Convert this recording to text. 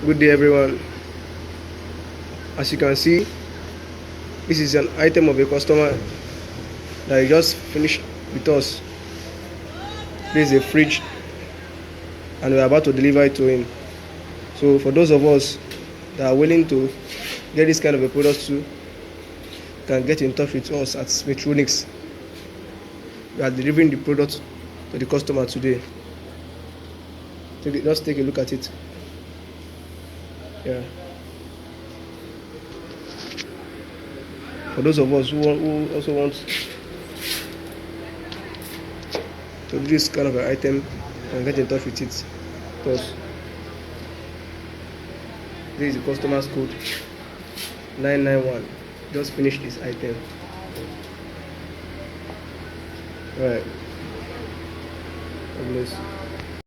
Good day, everyone. As you can see, this is an item of a customer that he just finished with us. This is a fridge, and we're about to deliver it to him. So, for those of us that are willing to get this kind of a product too, can get in touch with us at Smithronics. We are delivering the product to the customer today. Just take a look at it. Yeah. For those of us who also want to do this kind of an item, and get in touch with it. Because this is the customer's code 991. Just finish this item. Right. God bless you.